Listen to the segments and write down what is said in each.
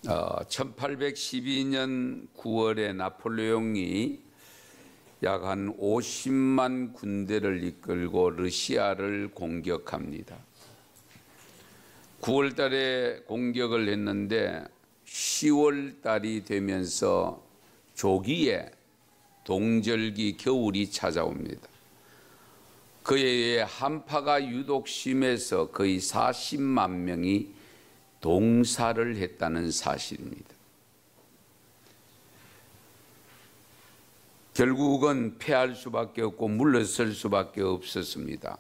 1812년 9월에 나폴레옹이 약 한 50만 군대를 이끌고 러시아를 공격합니다. 9월 달에 공격을 했는데 10월 달이 되면서 조기에 동절기 겨울이 찾아옵니다. 그에 의해 한파가 유독 심해서 거의 40만 명이 동사를 했다는 사실입니다. 결국은 패할 수밖에 없고 물러설 수밖에 없었습니다.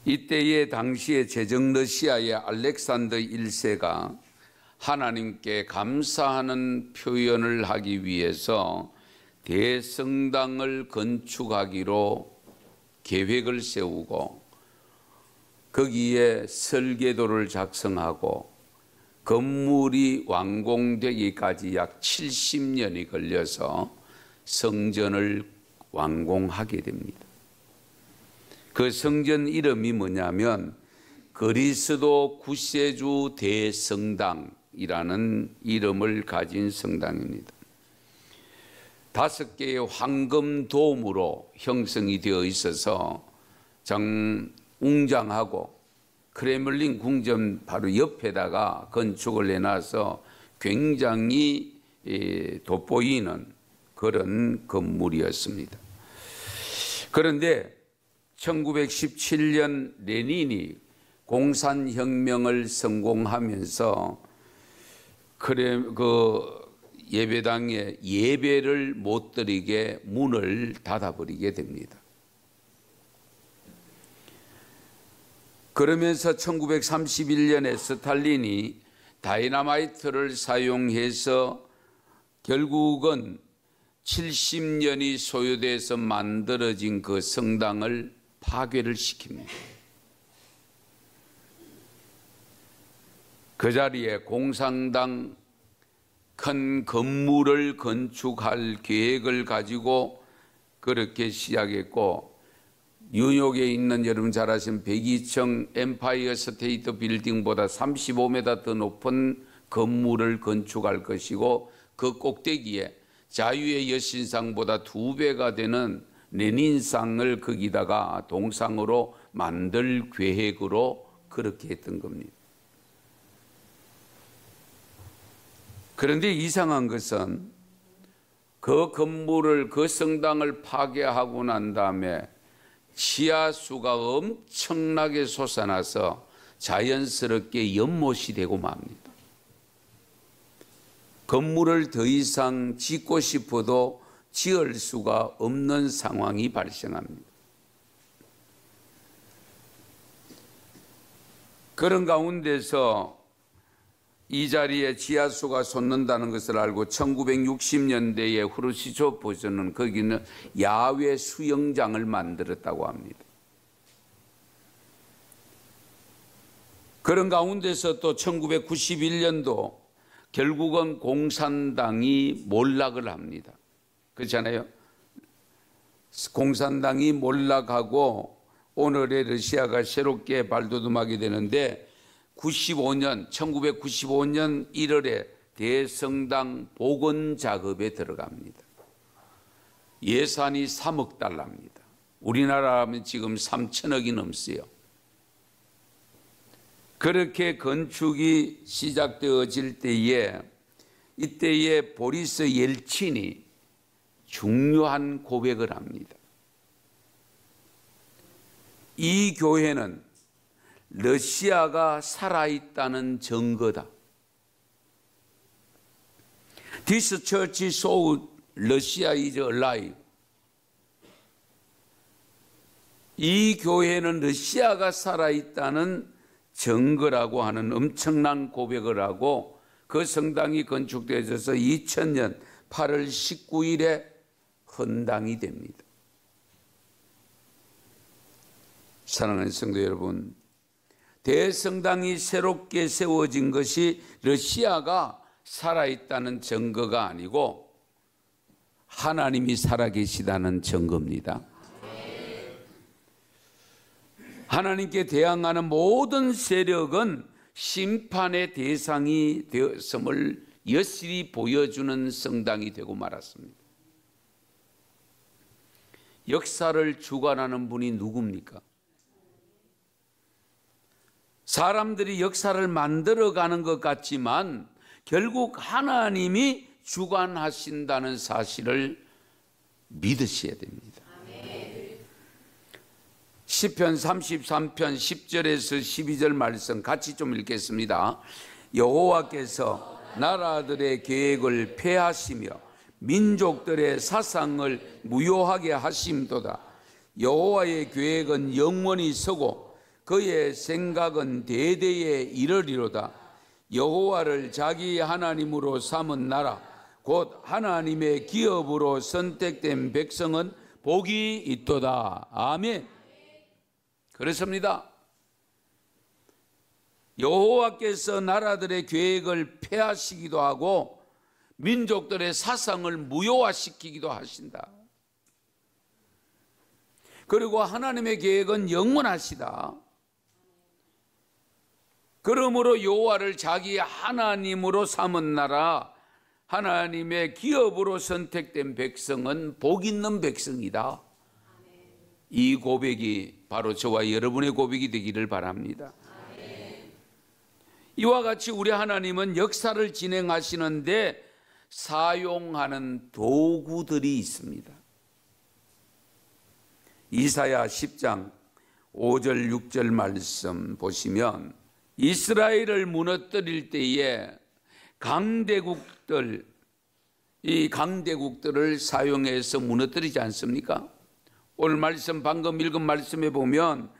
이때에 당시에 제정 러시아의 알렉산더 1세가 하나님께 감사하는 표현을 하기 위해서 대성당을 건축하기로 계획을 세우고 거기에 설계도를 작성하고 건물이 완공되기까지 약 70년이 걸려서 성전을 완공하게 됩니다. 그 성전 이름이 뭐냐면 그리스도 구세주 대성당이라는 이름을 가진 성당입니다. 5개의 황금돔으로 형성이 되어 있어서 웅장하고 크레물린 궁전 바로 옆에다가 건축을 해놔서 굉장히 돋보이는 그런 건물이었습니다. 그런데 1917년 레닌이 공산혁명을 성공하면서 예배당에 예배를 못 드리게 문을 닫아버리게 됩니다. 그러면서 1931년에 스탈린이 다이너마이트를 사용해서 결국은 70년이 소요돼서 만들어진 그 성당을 파괴를 시킵니다. 그 자리에 공산당 큰 건물을 건축할 계획을 가지고 그렇게 시작했고, 뉴욕에 있는 여러분 잘 아시는 102층 엠파이어 스테이트 빌딩보다 35m 더 높은 건물을 건축할 것이고, 그 꼭대기에 자유의 여신상보다 2배가 되는 레닌상을 거기다가 동상으로 만들 계획으로 그렇게 했던 겁니다. 그런데 이상한 것은 그 건물을, 그 성당을 파괴하고 난 다음에 지하수가 엄청나게 솟아나서 자연스럽게 연못이 되고 맙니다. 건물을 더 이상 짓고 싶어도 지을 수가 없는 상황이 발생합니다. 그런 가운데서 이 자리에 지하수가 솟는다는 것을 알고 1960년대에 후르시초프는 거기는 야외 수영장을 만들었다고 합니다. 그런 가운데서 또 1991년도 결국은 공산당이 몰락을 합니다. 그렇잖아요. 공산당이 몰락하고 오늘의 러시아가 새롭게 발돋움하게 되는데 1995년 1월에 대성당 복원 작업에 들어갑니다. 예산이 3억 달러입니다. 우리나라 하면 지금 3천억이 넘어요. 그렇게 건축이 시작되어질 때에 이때에 보리스 옐친이 중요한 고백을 합니다. 이 교회는 러시아가 살아있다는 증거다. This church shows Russia is alive. 이 교회는 러시아가 살아있다는 증거라고 하는 엄청난 고백을 하고 그 성당이 건축되어져서 2000년 8월 19일에 헌당이 됩니다. 사랑하는 성도 여러분, 대성당이 새롭게 세워진 것이 러시아가 살아있다는 증거가 아니고 하나님이 살아계시다는 증거입니다. 하나님께 대항하는 모든 세력은 심판의 대상이 되었음을 여실히 보여주는 성당이 되고 말았습니다. 역사를 주관하는 분이 누굽니까? 사람들이 역사를 만들어가는 것 같지만 결국 하나님이 주관하신다는 사실을 믿으셔야 됩니다. 시편 33편 10절에서 12절 말씀 같이 좀 읽겠습니다. 여호와께서 나라들의 계획을 폐하시며 민족들의 사상을 무효하게 하심도다. 여호와의 계획은 영원히 서고 그의 생각은 대대에 이르리로다. 여호와를 자기 하나님으로 삼은 나라 곧 하나님의 기업으로 선택된 백성은 복이 있도다. 아멘. 그렇습니다. 여호와께서 나라들의 계획을 폐하시기도 하고 민족들의 사상을 무효화시키기도 하신다. 그리고 하나님의 계획은 영원하시다. 그러므로 여호와를 자기 하나님으로 삼은 나라, 하나님의 기업으로 선택된 백성은 복 있는 백성이다. 이 고백이 바로 저와 여러분의 고백이 되기를 바랍니다. 이와 같이 우리 하나님은 역사를 진행하시는데 사용하는 도구들이 있습니다. 이사야 10장 5절 6절 말씀 보시면 이스라엘을 무너뜨릴 때에 이 강대국들을 사용해서 무너뜨리지 않습니까? 오늘 말씀 방금 읽은 말씀에 보면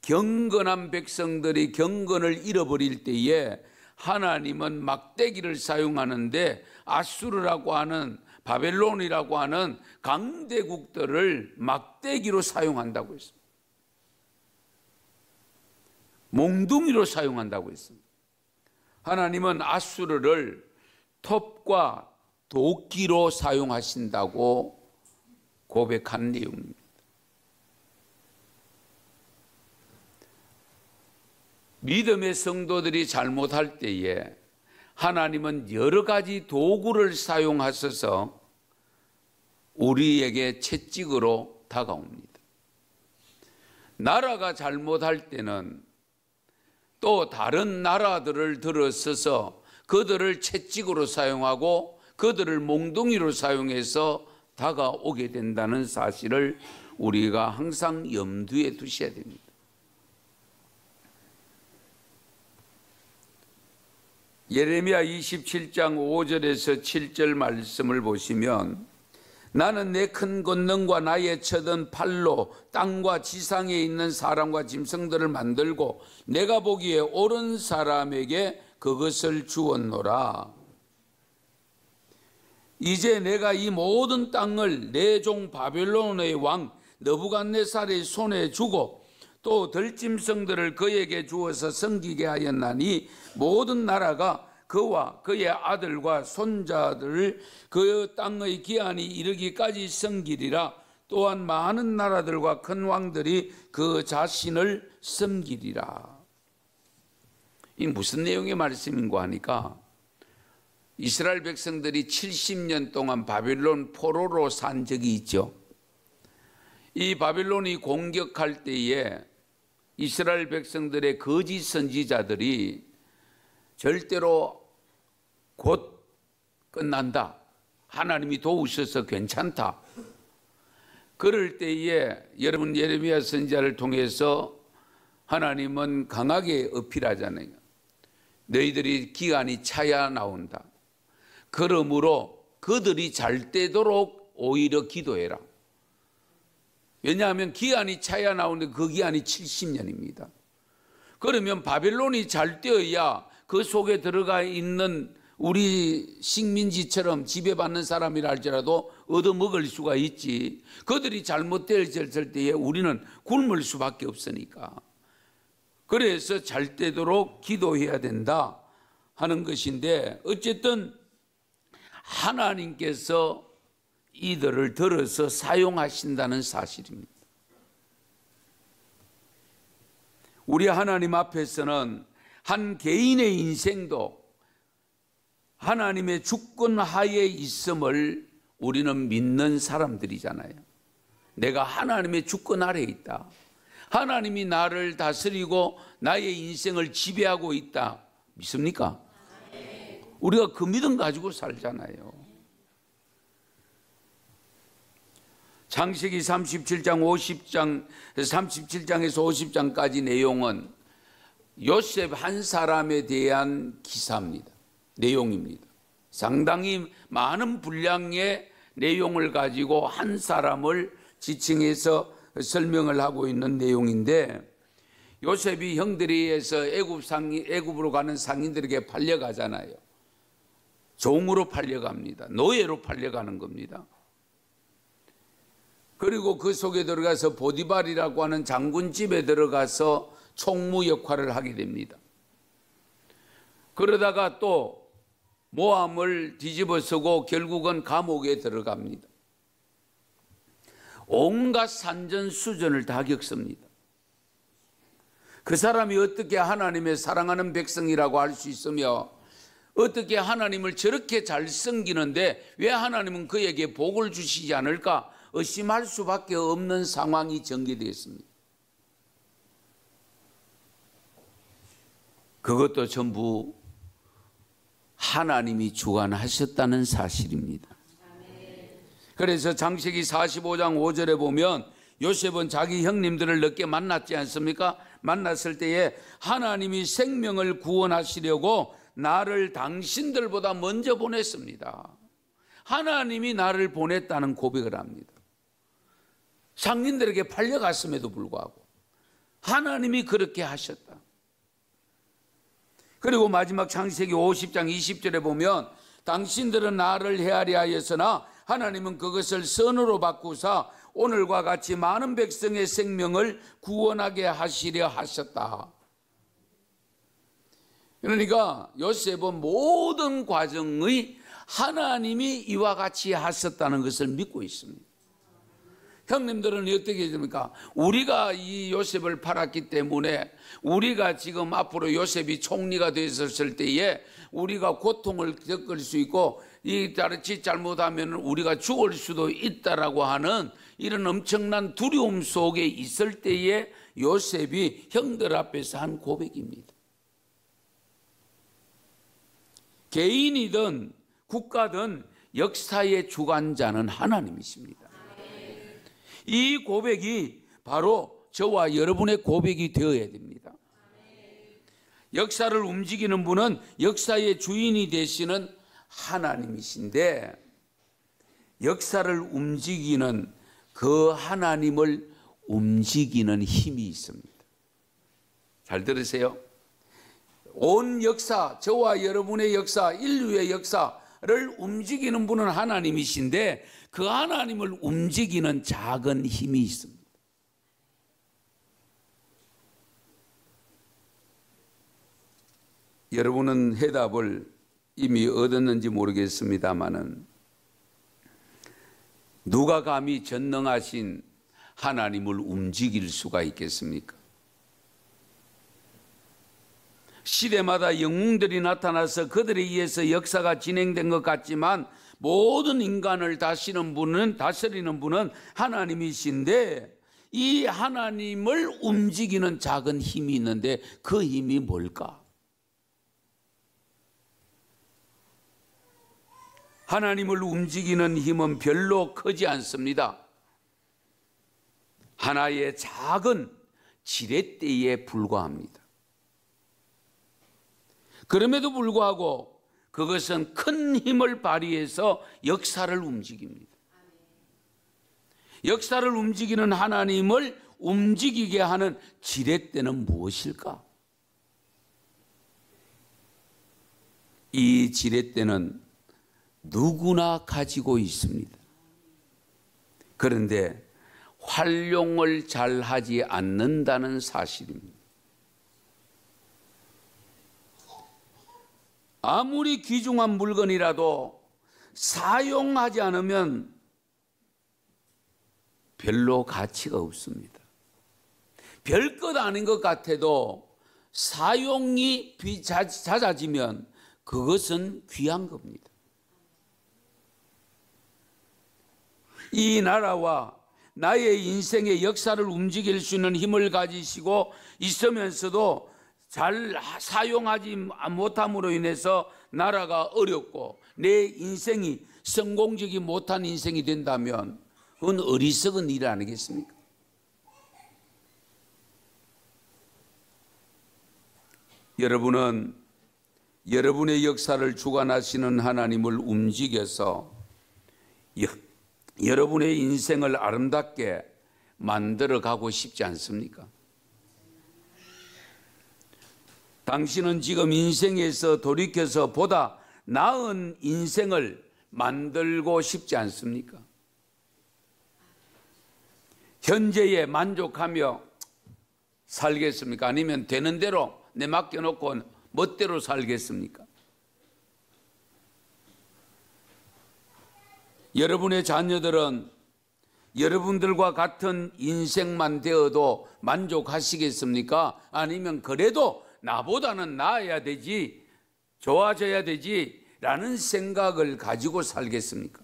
경건한 백성들이 경건을 잃어버릴 때에 하나님은 막대기를 사용하는데 아수르라고 하는 바벨론이라고 하는 강대국들을 막대기로 사용한다고 했습니다. 몽둥이로 사용한다고 했습니다. 하나님은 아수르를 톱과 도끼로 사용하신다고 고백한 내용입니다. 믿음의 성도들이 잘못할 때에 하나님은 여러 가지 도구를 사용하셔서 우리에게 채찍으로 다가옵니다. 나라가 잘못할 때는 또 다른 나라들을 들어서서 그들을 채찍으로 사용하고 그들을 몽둥이로 사용해서 다가오게 된다는 사실을 우리가 항상 염두에 두셔야 됩니다. 예레미야 27장 5절에서 7절 말씀을 보시면 나는 내 큰 권능과 나의 쳐든 팔로 땅과 지상에 있는 사람과 짐승들을 만들고 내가 보기에 옳은 사람에게 그것을 주었노라. 이제 내가 이 모든 땅을 내 종 바벨론의 왕 느부갓네살의 손에 주고 또 들짐승들을 그에게 주어서 섬기게 하였나니 모든 나라가 그와 그의 아들과 손자들을 그 땅의 기한이 이르기까지 섬기리라. 또한 많은 나라들과 큰 왕들이 그 자신을 섬기리라. 이 무슨 내용의 말씀인가 하니까 이스라엘 백성들이 70년 동안 바벨론 포로로 산 적이 있죠. 이 바벨론이 공격할 때에 이스라엘 백성들의 거짓 선지자들이 절대로 곧 끝난다. 하나님이 도우셔서 괜찮다. 그럴 때에 여러분 예레미야 선지자를 통해서 하나님은 강하게 어필하잖아요. 너희들이 기한이 차야 나온다. 그러므로 그들이 잘 되도록 오히려 기도해라. 왜냐하면 기한이 차야 나오는데 그 기한이 70년입니다. 그러면 바벨론이 잘 되어야 그 속에 들어가 있는 우리 식민지처럼 지배받는 사람이라 할지라도 얻어먹을 수가 있지. 그들이 잘못되었을 때에 우리는 굶을 수밖에 없으니까. 그래서 잘 되도록 기도해야 된다 하는 것인데 어쨌든 하나님께서 이들을 들어서 사용하신다는 사실입니다. 우리 하나님 앞에서는 한 개인의 인생도 하나님의 주권 하에 있음을 우리는 믿는 사람들이잖아요. 내가 하나님의 주권 아래에 있다. 하나님이 나를 다스리고 나의 인생을 지배하고 있다. 믿습니까? 우리가 그 믿음 가지고 살잖아요. 창세기 37장에서 50장까지 내용은 요셉 한 사람에 대한 기사입니다. 내용입니다. 상당히 많은 분량의 내용을 가지고 한 사람을 지칭해서 설명을 하고 있는 내용인데, 요셉이 형들에 의해서 애굽으로 가는 상인들에게 팔려가잖아요. 종으로 팔려갑니다. 노예로 팔려가는 겁니다. 그리고 그 속에 들어가서 보디발이라고 하는 장군 집에 들어가서 총무 역할을 하게 됩니다. 그러다가 또 모함을 뒤집어쓰고 결국은 감옥에 들어갑니다. 온갖 산전수전을 다 겪습니다. 그 사람이 어떻게 하나님의 사랑하는 백성이라고 할 수 있으며, 어떻게 하나님을 저렇게 잘 섬기는데 왜 하나님은 그에게 복을 주시지 않을까 의심할 수밖에 없는 상황이 전개되었습니다. 그것도 전부 하나님이 주관하셨다는 사실입니다. 그래서 창세기 45장 5절에 보면 요셉은 자기 형님들을 늦게 만났지 않습니까? 만났을 때에 하나님이 생명을 구원하시려고 나를 당신들보다 먼저 보냈습니다. 하나님이 나를 보냈다는 고백을 합니다. 상인들에게 팔려갔음에도 불구하고 하나님이 그렇게 하셨다. 그리고 마지막 창세기 50장 20절에 보면 당신들은 나를 헤아려 하였으나 하나님은 그것을 선으로 바꾸사 오늘과 같이 많은 백성의 생명을 구원하게 하시려 하셨다. 그러니까 요셉은 모든 과정의 하나님이 이와 같이 하셨다는 것을 믿고 있습니다. 형님들은 어떻게 됩니까? 우리가 이 요셉을 팔았기 때문에 우리가 지금 앞으로 요셉이 총리가 되었을 때에 우리가 고통을 겪을 수 있고 이 자칫 잘못하면 우리가 죽을 수도 있다라고 하는 이런 엄청난 두려움 속에 있을 때에 요셉이 형들 앞에서 한 고백입니다. 개인이든 국가든 역사의 주관자는 하나님이십니다. 이 고백이 바로 저와 여러분의 고백이 되어야 됩니다. 역사를 움직이는 분은 역사의 주인이 되시는 하나님이신데, 역사를 움직이는 그 하나님을 움직이는 힘이 있습니다. 잘 들으세요. 온 역사, 저와 여러분의 역사, 인류의 역사를 움직이는 분은 하나님이신데 그 하나님을 움직이는 작은 힘이 있습니다. 여러분은 해답을 이미 얻었는지 모르겠습니다만은 누가 감히 전능하신 하나님을 움직일 수가 있겠습니까? 시대마다 영웅들이 나타나서 그들에 의해서 역사가 진행된 것 같지만 모든 인간을 다스리는 분은 하나님이신데, 이 하나님을 움직이는 작은 힘이 있는데 그 힘이 뭘까? 하나님을 움직이는 힘은 별로 크지 않습니다. 하나의 작은 지렛대에 불과합니다. 그럼에도 불구하고 그것은 큰 힘을 발휘해서 역사를 움직입니다. 역사를 움직이는 하나님을 움직이게 하는 지렛대는 무엇일까? 이 지렛대는 누구나 가지고 있습니다. 그런데 활용을 잘 하지 않는다는 사실입니다. 아무리 귀중한 물건이라도 사용하지 않으면 별로 가치가 없습니다. 별것 아닌 것 같아도 사용이 잦아지면 그것은 귀한 겁니다. 이 나라와 나의 인생의 역사를 움직일 수 있는 힘을 가지시고 있으면서도 잘 사용하지 못함으로 인해서 나라가 어렵고 내 인생이 성공적이 못한 인생이 된다면 그건 어리석은 일 아니겠습니까? 여러분은 여러분의 역사를 주관하시는 하나님을 움직여서 여러분의 인생을 아름답게 만들어 가고 싶지 않습니까? 당신은 지금 인생에서 돌이켜서 보다 나은 인생을 만들고 싶지 않습니까? 현재에 만족하며 살겠습니까? 아니면 되는 대로 내 맡겨놓고 멋대로 살겠습니까? 여러분의 자녀들은 여러분들과 같은 인생만 되어도 만족하시겠습니까? 아니면 그래도 나보다는 나아야 되지, 좋아져야 되지 라는 생각을 가지고 살겠습니까?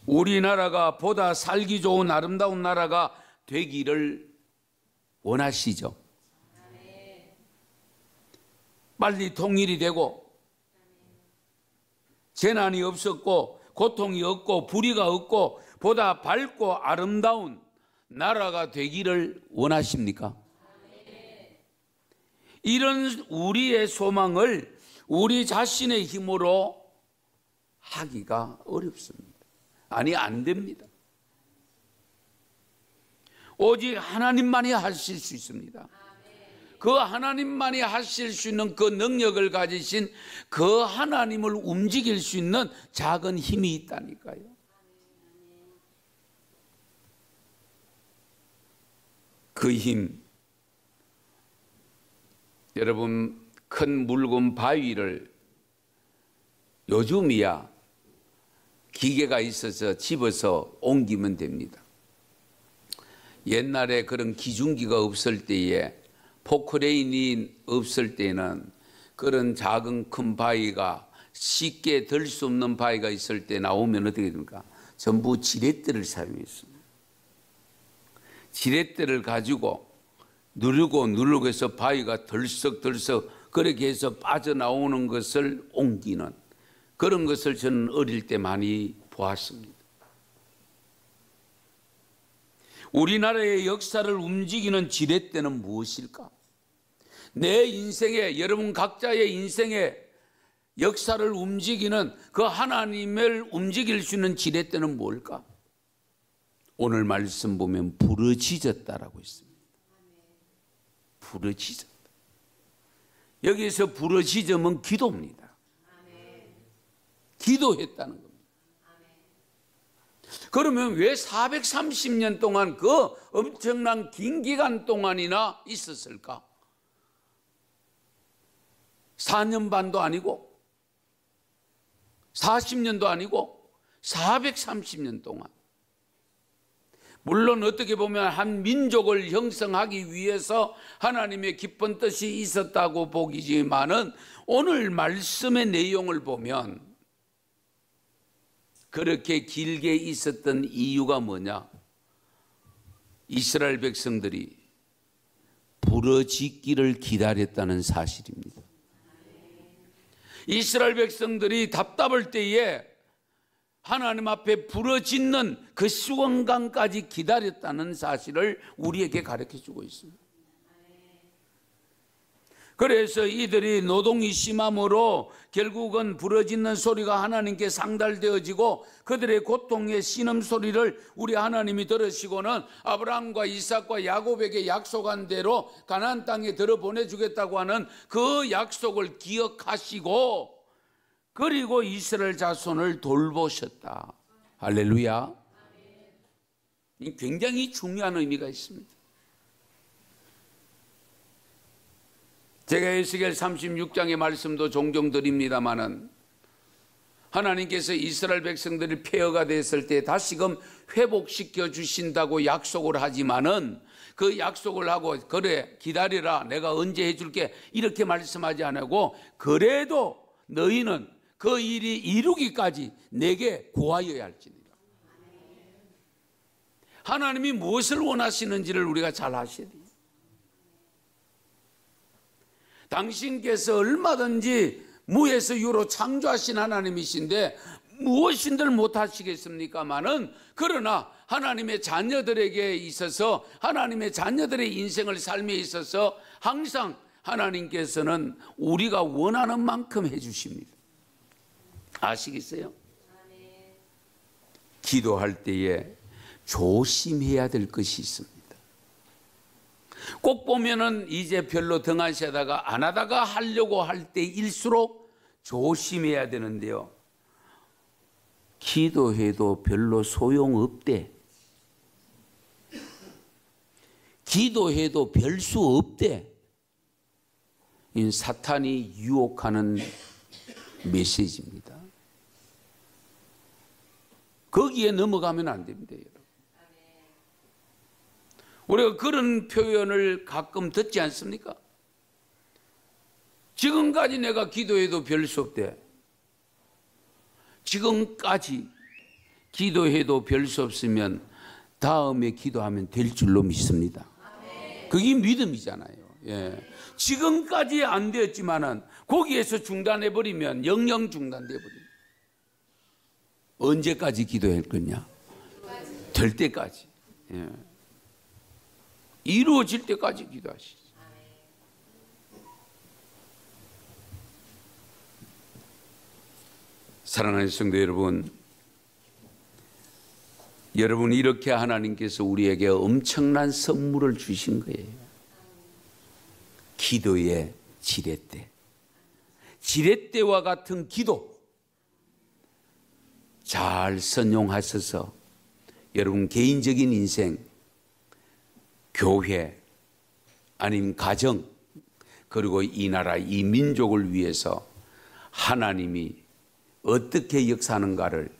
우리나라가 보다 살기 좋은 아름다운 나라가 되기를 원하시죠? 빨리 통일이 되고 재난이 없었고 고통이 없고 불의가 없고 보다 밝고 아름다운 나라가 되기를 원하십니까? 이런 우리의 소망을 우리 자신의 힘으로 하기가 어렵습니다. 아니, 안 됩니다. 오직 하나님만이 하실 수 있습니다. 그 하나님만이 하실 수 있는 그 능력을 가지신 그 하나님을 움직일 수 있는 작은 힘이 있다니까요. 그 힘, 여러분, 큰 묽은 바위를 요즘이야 기계가 있어서 집어서 옮기면 됩니다. 옛날에 그런 기중기가 없을 때에, 포크레인이 없을 때는 그런 작은 큰 바위가 쉽게 들 수 없는 바위가 있을 때 나오면 어떻게 됩니까? 전부 지렛대를 사용했습니다. 지렛대를 가지고 누르고 해서 바위가 덜썩덜썩 그렇게 해서 빠져나오는 것을 옮기는 그런 것을 저는 어릴 때 많이 보았습니다. 우리나라의 역사를 움직이는 지렛대는 무엇일까? 내 인생에, 여러분 각자의 인생에 역사를 움직이는 그 하나님을 움직일 수 있는 지렛대는 뭘까? 오늘 말씀 보면 부르짖었다라고 있습니다. 부르짖었다. 여기서 부르짖으면 기도입니다. 기도했다는 겁니다. 그러면 왜 430년 동안 그 엄청난 긴 기간 동안이나 있었을까? 4년 반도 아니고 40년도 아니고 430년 동안. 물론 어떻게 보면 한 민족을 형성하기 위해서 하나님의 깊은 뜻이 있었다고 보기지만은 오늘 말씀의 내용을 보면 그렇게 길게 있었던 이유가 뭐냐? 이스라엘 백성들이 부르짖기를 기다렸다는 사실입니다. 이스라엘 백성들이 답답할 때에 하나님 앞에 부르짖는 그 시원강까지 기다렸다는 사실을 우리에게 가르쳐주고 있습니다. 그래서 이들이 노동이 심함으로 결국은 부르짖는 소리가 하나님께 상달되어지고 그들의 고통의 신음소리를 우리 하나님이 들으시고는 아브라함과 이삭과 야곱에게 약속한 대로 가나안 땅에 들어보내주겠다고 하는 그 약속을 기억하시고 그리고 이스라엘 자손을 돌보셨다. 할렐루야. 굉장히 중요한 의미가 있습니다. 제가 에스겔 36장의 말씀도 종종 드립니다마는 하나님께서 이스라엘 백성들이 폐허가 됐을 때 다시금 회복시켜 주신다고 약속을 하지만은 그 약속을 하고 그래 기다리라 내가 언제 해줄게 이렇게 말씀하지 않고 그래도 너희는 그 일이 이루기까지 내게 구하여야 할지니라. 하나님이 무엇을 원하시는지를 우리가 잘 아셔야 돼요. 당신께서 얼마든지 무에서 유로 창조하신 하나님이신데 무엇인들 못하시겠습니까마는 그러나 하나님의 자녀들에게 있어서 하나님의 자녀들의 인생을 삶에 있어서 항상 하나님께서는 우리가 원하는 만큼 해주십니다. 아시겠어요? 기도할 때에 조심해야 될 것이 있습니다. 꼭 보면은 이제 별로 등한시하다가 안 하다가 하려고 할 때일수록 조심해야 되는데요. 기도해도 별로 소용없대. 기도해도 별 수 없대. 이 사탄이 유혹하는 메시지입니다. 거기에 넘어가면 안 됩니다, 여러분. 우리가 그런 표현을 가끔 듣지 않습니까? 지금까지 내가 기도해도 별 수 없대. 지금까지 기도해도 별 수 없으면 다음에 기도하면 될 줄로 믿습니다. 그게 믿음이잖아요. 예. 지금까지 안 되었지만은 거기에서 중단해버리면 영영 중단돼버립니다. 언제까지 기도할 거냐? 될 때까지. 예. 이루어질 때까지 기도하시죠. 사랑하는 성도 여러분, 여러분 이렇게 하나님께서 우리에게 엄청난 선물을 주신 거예요. 기도의 지렛대. 지렛대와 같은 기도 잘 선용하셔서 여러분 개인적인 인생, 교회, 아니면 가정, 그리고 이 나라, 이 민족을 위해서 하나님이 어떻게 역사하는가를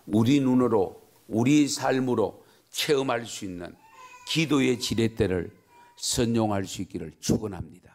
우리 눈으로, 우리 삶으로 체험할 수 있는 기도의 지렛대를 선용할 수 있기를 축원합니다.